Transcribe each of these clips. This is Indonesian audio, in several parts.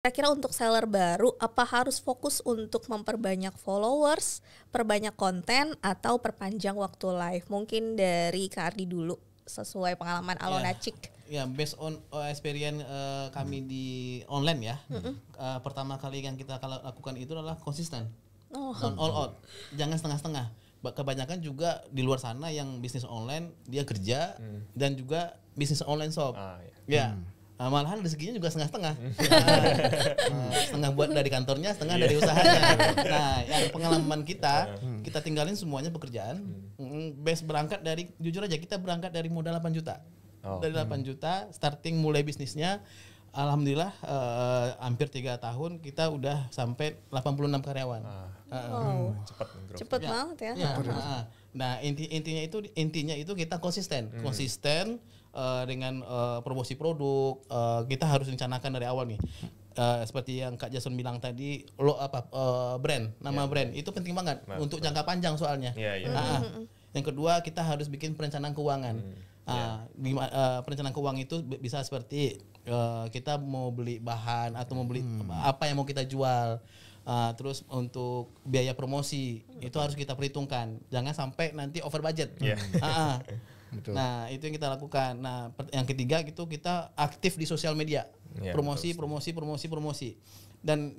Kira-kira untuk seller baru, apa harus fokus untuk memperbanyak followers, perbanyak konten, atau perpanjang waktu live? Mungkin dari Kak Ardi dulu, sesuai pengalaman Alona Chick. Ya, based on experience kami di online ya. Pertama kali yang kita lakukan itu adalah konsisten. Dan all out. Jangan setengah-setengah. Kebanyakan juga di luar sana yang bisnis online dia kerja dan juga bisnis online shop. Ya. Malahan rezekinya juga setengah-setengah. Setengah buat dari kantornya, setengah dari usahanya. Nah, yang pengalaman kita tinggalin semuanya pekerjaan. Base berangkat dari, jujur aja kita berangkat dari modal 8 juta. Dari 8 juta, starting mulai bisnisnya. Alhamdulillah hampir 3 tahun kita udah sampai 86 karyawan. Cepet banget ya. Nah, intinya itu kita konsisten dengan promosi produk. Kita harus rencanakan dari awal nih. Seperti yang Kak Jason bilang tadi, brand, brand itu penting banget untuk jangka panjang soalnya. Yang kedua, kita harus bikin perencanaan keuangan. Perencanaan keuangan itu bisa seperti kita mau beli bahan atau mau beli apa yang mau kita jual. Terus untuk biaya promosi itu harus kita perhitungkan, jangan sampai nanti over budget. Betul. Nah, itu yang kita lakukan. Nah, yang ketiga gitu, kita aktif di sosial media, promosi. Dan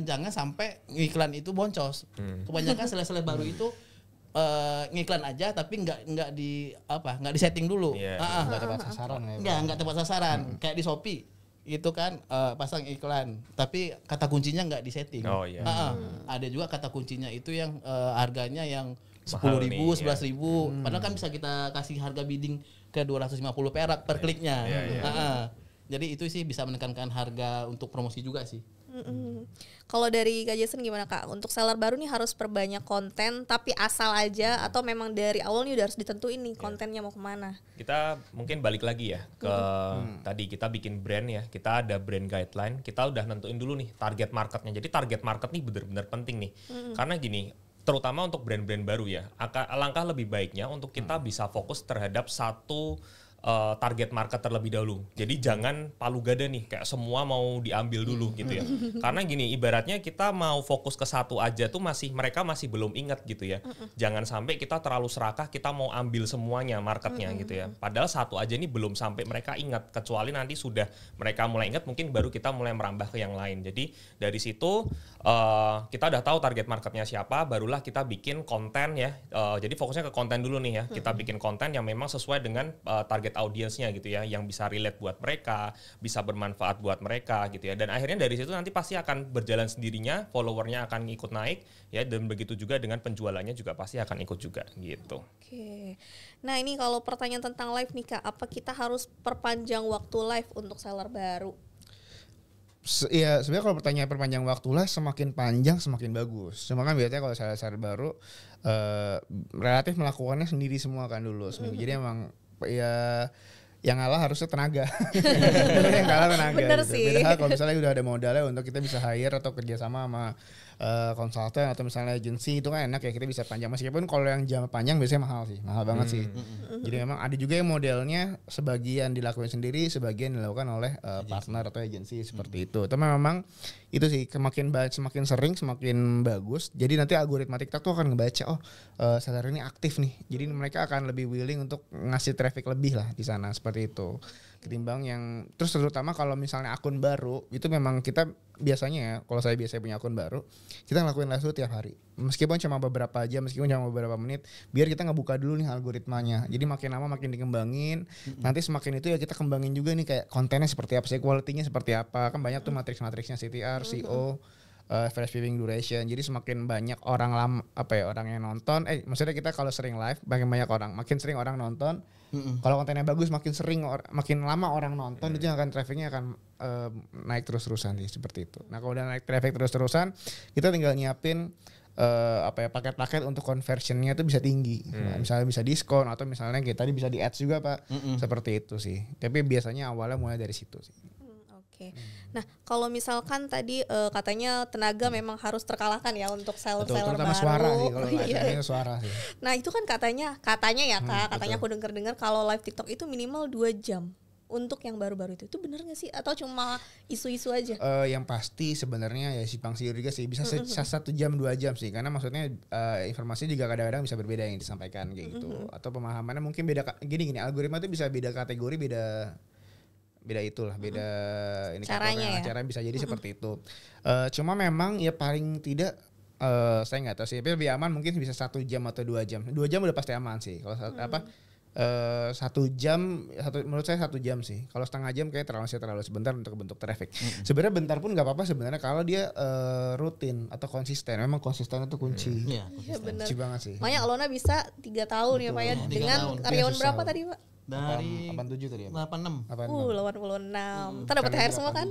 jangan sampai iklan itu boncos. Kebanyakan seller baru itu ngiklan aja tapi nggak di setting dulu. Nggak tepat sasaran ya. Nggak tepat sasaran. Kayak di Shopee itu kan pasang iklan tapi kata kuncinya nggak di setting. Ada juga kata kuncinya itu yang harganya yang 10.000, 11.000, padahal kan bisa kita kasih harga bidding ke 250 perak per kliknya. Jadi itu sih bisa menekankan harga untuk promosi juga sih. Kalau dari Kak Jason gimana Kak? Untuk seller baru nih harus perbanyak konten tapi asal aja atau memang dari awal nih udah harus ditentuin nih kontennya mau kemana? Kita mungkin balik lagi ya ke tadi kita bikin brand ya, kita ada brand guideline, kita udah nentuin dulu nih target marketnya. Jadi target market nih benar-benar penting nih. Karena gini, terutama untuk brand-brand baru ya, alangkah lebih baiknya untuk kita bisa fokus terhadap satu target market terlebih dahulu. Jadi jangan palu gada nih, kayak semua mau diambil dulu gitu ya. Karena gini, ibaratnya kita mau fokus ke satu aja tuh mereka masih belum ingat gitu ya. Jangan sampai kita terlalu serakah, kita mau ambil semuanya marketnya gitu ya. Padahal satu aja nih belum sampai mereka ingat, kecuali nanti sudah mereka mulai ingat, mungkin baru kita mulai merambah ke yang lain. Jadi dari situ kita udah tahu target marketnya siapa, barulah kita bikin konten ya. Jadi fokusnya ke konten dulu nih ya. Kita bikin konten yang memang sesuai dengan target audiensnya gitu ya, yang bisa relate buat mereka, bisa bermanfaat buat mereka gitu ya. Dan akhirnya dari situ nanti pasti akan berjalan sendirinya, followernya akan ikut naik ya, dan begitu juga dengan penjualannya juga pasti akan ikut juga gitu. Oke. Nah, ini kalau pertanyaan tentang live nih Kak, apa kita harus perpanjang waktu live untuk seller baru? Iya, sebenarnya kalau perpanjang waktu lah semakin panjang semakin bagus. Cuma kan biasanya kalau seller baru relatif melakukannya sendiri semua kan dulu. Jadi emang ya yang ngalah harusnya tenaga. Yang kalah tenaga. Bener gitu. sih. Beda kalau misalnya udah ada modalnya untuk kita bisa hire atau kerjasama sama konsultan atau misalnya agency, itu kan enak ya, kita bisa panjang. Meskipun kalau yang jam panjang biasanya mahal banget sih. Jadi memang ada juga yang modelnya sebagian dilakukan sendiri, sebagian dilakukan oleh partner atau agency seperti itu. Tapi memang itu sih semakin sering semakin bagus. Jadi nanti algoritma TikTok tuh akan ngebaca seller ini aktif nih. Jadi mereka akan lebih willing untuk ngasih traffic lebih lah di sana seperti itu. Ketimbang yang terus terutama kalau misalnya akun baru itu memang kita biasanya ya, kalau saya biasanya punya akun baru, kita ngelakuin live tiap hari. Meskipun cuma beberapa jam, meskipun cuma beberapa menit, biar kita ngebuka dulu nih algoritmanya. Jadi makin lama makin dikembangin. Nanti semakin itu ya kita kembangin juga nih kayak kontennya seperti apa sih, quality-nya seperti apa. Kan banyak tuh matriks-matriksnya CTR, CO, flash viewing duration. Jadi semakin banyak orang yang nonton, maksudnya kita kalau sering live makin sering orang nonton. Kalau kontennya bagus makin lama orang nonton, itu akan trafficnya akan naik terus-terusan sih, seperti itu. Nah, kalau udah naik traffic terus-terusan, kita tinggal nyiapin paket-paket untuk conversionnya itu bisa tinggi. Nah, misalnya bisa diskon atau misalnya kita tadi bisa di ads juga Pak. Seperti itu sih. Tapi biasanya awalnya mulai dari situ sih. Nah, kalau misalkan tadi katanya tenaga memang harus terkalahkan ya untuk seller baru. Terutama suara sih, kalau suara sih. Nah, itu kan katanya ya Kak, katanya aku dengar kalau live TikTok itu minimal 2 jam untuk yang baru-baru itu bener nggak sih atau cuma isu-isu aja? Yang pasti sebenarnya ya simpang siur juga sih, bisa 1 jam 2 jam sih, karena maksudnya informasi juga kadang-kadang bisa berbeda yang disampaikan kayak gitu, atau pemahamannya mungkin beda. Gini algoritma itu bisa beda kategori, beda itulah, beda ini Caranya ya? cara bisa jadi seperti itu. Cuma memang ya paling tidak saya nggak tahu sih, tapi lebih aman mungkin bisa 1 jam atau 2 jam. 2 jam udah pasti aman sih. Kalau 1 jam, menurut saya 1 jam sih. Kalau setengah jam kayak terlalu sebentar untuk bentuk traffic. Sebenarnya bentar pun nggak apa-apa sebenarnya kalau dia rutin atau konsisten. Memang konsisten itu kunci. Iya, Iya bener. Kunci banget sih. Makanya Alona bisa 3 tahun ya Pak ya, 3 dengan tahun. karyawan Susah. berapa tadi Pak? Dari 87 tadi ya. 86. 86. 86. Ntar dapat THR semua kan?